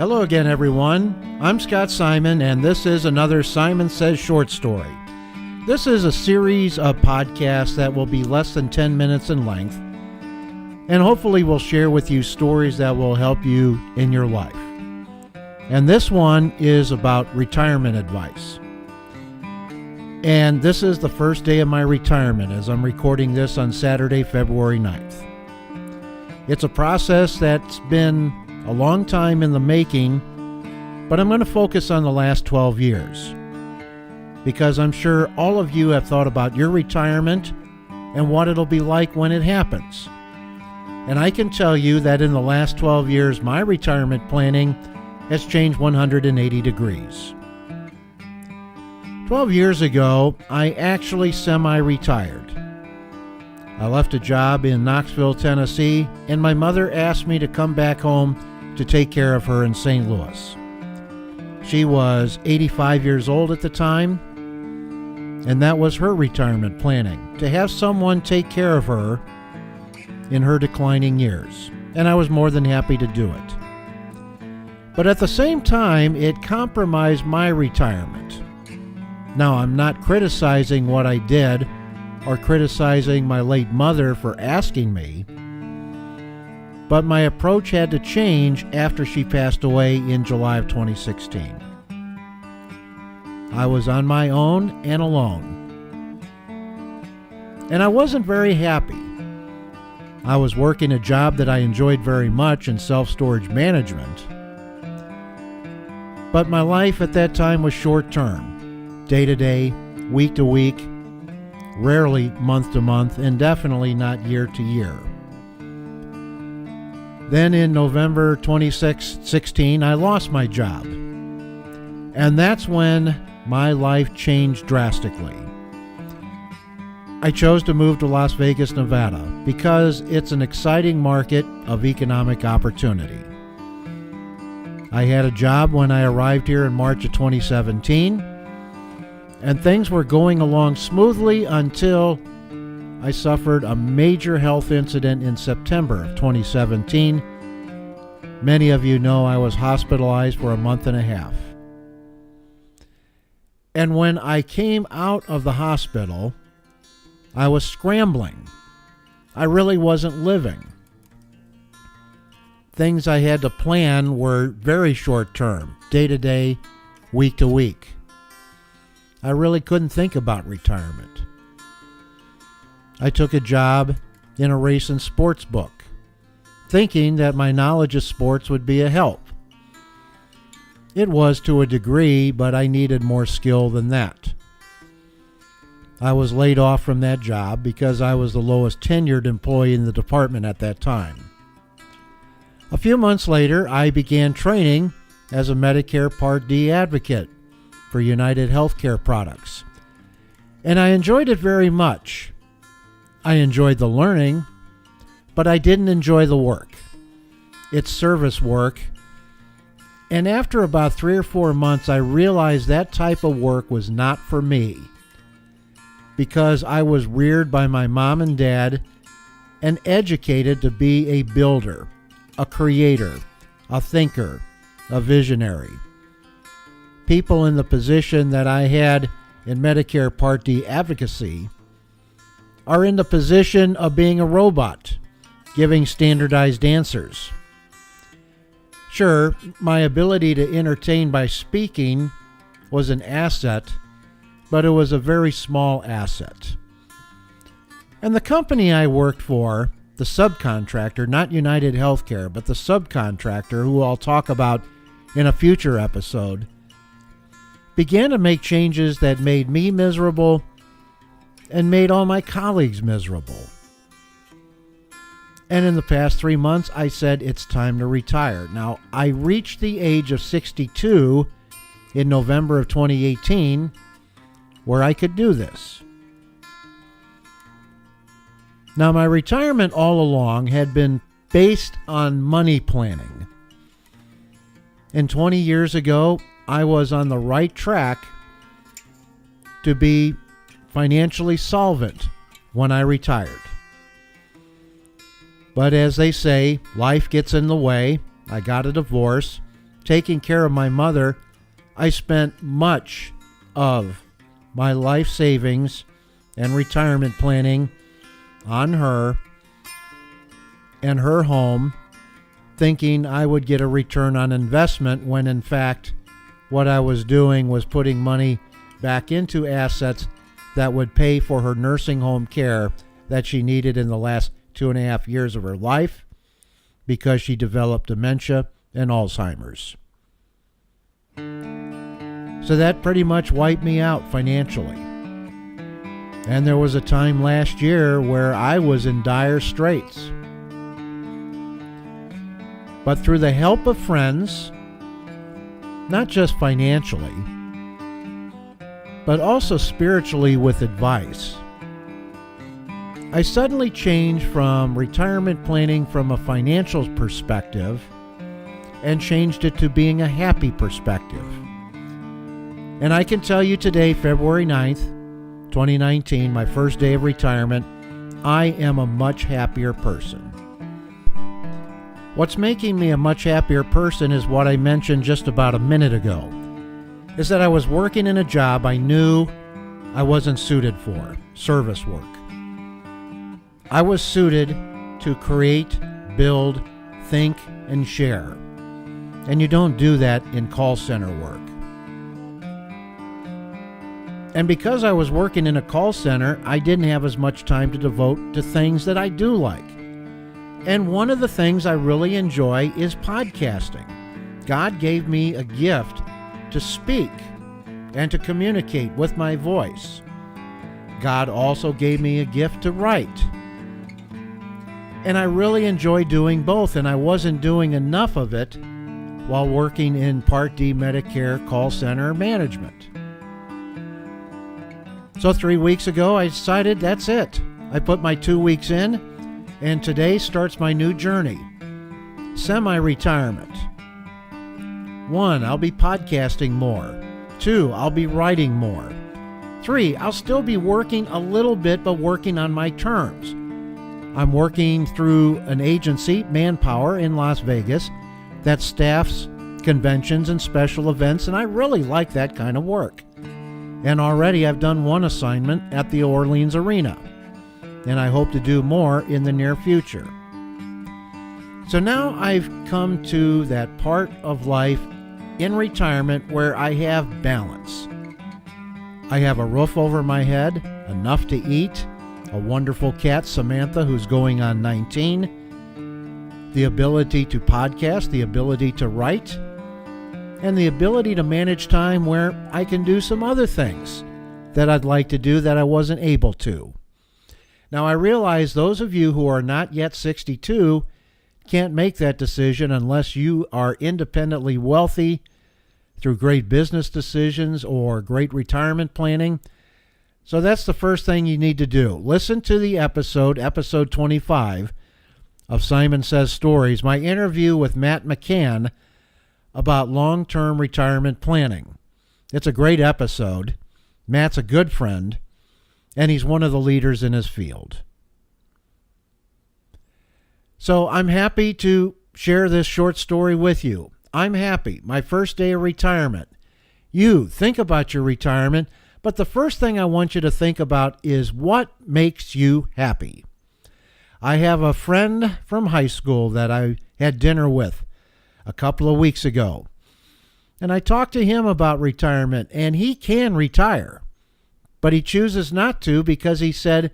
Hello again, everyone. I'm Scott Simon, and this is another Simon Says short story. This is a series of podcasts that will be less than 10 minutes in length, and hopefully will share with you stories that will help you in your life. And this one is about retirement advice. And this is the first day of my retirement as I'm recording this on Saturday, February 9th. It's a process that's been a long time in the making, but I'm going to focus on the last 12 years because I'm sure all of you have thought about your retirement and what it'll be like when it happens. And I can tell you that in the last 12 years, my retirement planning has changed 180 degrees. 12 years ago, I actually semi-retired. I left a job in Knoxville, Tennessee, and my mother asked me to come back home to take care of her in St. Louis. She was 85 years old at the time, and that was her retirement planning, to have someone take care of her in her declining years, and I was more than happy to do it. But at the same time, it compromised my retirement. Now, I'm not criticizing what I did or criticizing my late mother for asking me, but my approach had to change after she passed away in July of 2016. I was on my own and alone. And I wasn't very happy. I was working a job that I enjoyed very much in self-storage management. But my life at that time was short-term, day-to-day, week-to-week, rarely month-to-month, and definitely not year-to-year. Then in November 2016, I lost my job. And that's when my life changed drastically. I chose to move to Las Vegas, Nevada, because it's an exciting market of economic opportunity. I had a job when I arrived here in March of 2017, and things were going along smoothly until I suffered a major health incident in September of 2017. Many of you know I was hospitalized for a month and a half. And when I came out of the hospital, I was scrambling. I really wasn't living. Things I had to plan were very short term, day to day, week to week. I really couldn't think about retirement. I took a job in a race and sports book, thinking that my knowledge of sports would be a help. It was to a degree, but I needed more skill than that. I was laid off from that job because I was the lowest tenured employee in the department at that time. A few months later, I began training as a Medicare Part D advocate for United Healthcare products, and I enjoyed it very much. I enjoyed the learning, but I didn't enjoy the work. It's service work. And after about 3 or 4 months, I realized that type of work was not for me because I was reared by my mom and dad and educated to be a builder, a creator, a thinker, a visionary. People in the position that I had in Medicare Part D advocacy are in the position of being a robot, giving standardized answers. Sure, my ability to entertain by speaking was an asset, but it was a very small asset. And the company I worked for, the subcontractor, not United Healthcare, but the subcontractor, who I'll talk about in a future episode, began to make changes that made me miserable and made all my colleagues miserable. And in the past 3 months, I said it's time to retire. Now, I reached the age of 62 in November of 2018 where I could do this. Now, my retirement all along had been based on money planning. And 20 years ago, I was on the right track to be financially solvent when I retired. But as they say, life gets in the way. I got a divorce, taking care of my mother, I spent much of my life savings and retirement planning on her and her home, thinking I would get a return on investment when in fact what I was doing was putting money back into assets that would pay for her nursing home care that she needed in the last 2.5 years of her life because she developed dementia and Alzheimer's. So that pretty much wiped me out financially. And there was a time last year where I was in dire straits. But through the help of friends, not just financially, but also spiritually with advice, I suddenly changed from retirement planning from a financial perspective and changed it to being a happy perspective. And I can tell you today, February 9th, 2019, my first day of retirement, I am a much happier person. What's making me a much happier person is what I mentioned just about a minute ago, is that I was working in a job I knew I wasn't suited for, service work. I was suited to create, build, think, and share. And you don't do that in call center work. And because I was working in a call center, I didn't have as much time to devote to things that I do like. And one of the things I really enjoy is podcasting. God gave me a gift to speak and to communicate with my voice. God also gave me a gift to write. And I really enjoy doing both, and I wasn't doing enough of it while working in Part D Medicare call center management. So 3 weeks ago, I decided that's it. I put my 2 weeks in, and today starts my new journey. Semi-retirement. 1, I'll be podcasting more. 2, I'll be writing more. 3, I'll still be working a little bit, but working on my terms. I'm working through an agency, Manpower, in Las Vegas, that staffs conventions and special events, and I really like that kind of work. And already I've done one assignment at the Orleans Arena, and I hope to do more in the near future. So now I've come to that part of life in retirement where I have balance. I have a roof over my head, enough to eat, a wonderful cat, Samantha, who's going on 19, the ability to podcast, the ability to write, and the ability to manage time where I can do some other things that I'd like to do that I wasn't able to. Now, I realize those of you who are not yet 62 can't make that decision unless you are independently wealthy through great business decisions or great retirement planning. So that's the first thing you need to do. Listen to the episode 25 of Simon Says Stories, my interview with Matt McCann about long-term retirement planning. It's a great episode. Matt's a good friend, and he's one of the leaders in his field. So I'm happy to share this short story with you. I'm happy. My first day of retirement. You think about your retirement, but the first thing I want you to think about is what makes you happy. I have a friend from high school that I had dinner with a couple of weeks ago, and I talked to him about retirement, and he can retire, but he chooses not to because he said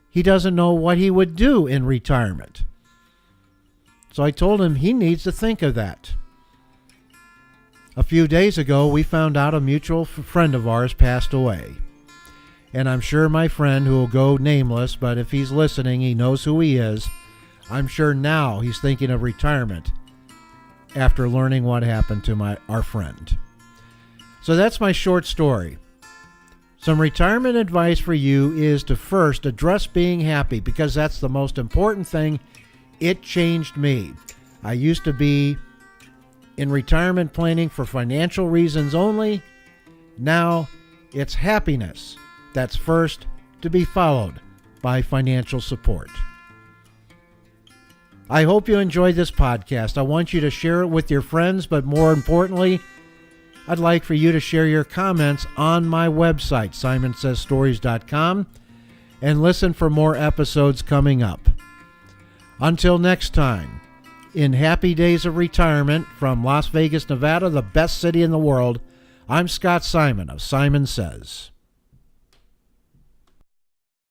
he doesn't know what he would do in retirement. So I told him he needs to think of that. A few days ago, we found out a mutual friend of ours passed away. And I'm sure my friend, who will go nameless, but if he's listening, he knows who he is. I'm sure now he's thinking of retirement after learning what happened to our friend. So that's my short story. Some retirement advice for you is to first address being happy, because that's the most important thing. It changed me. I used to be in retirement planning for financial reasons only. Now it's happiness that's first, to be followed by financial support. I hope you enjoyed this podcast. I want you to share it with your friends, but more importantly, I'd like for you to share your comments on my website, simonsaystories.com, and listen for more episodes coming up. Until next time, in happy days of retirement from Las Vegas, Nevada, the best city in the world, I'm Scott Simon of Simon Says.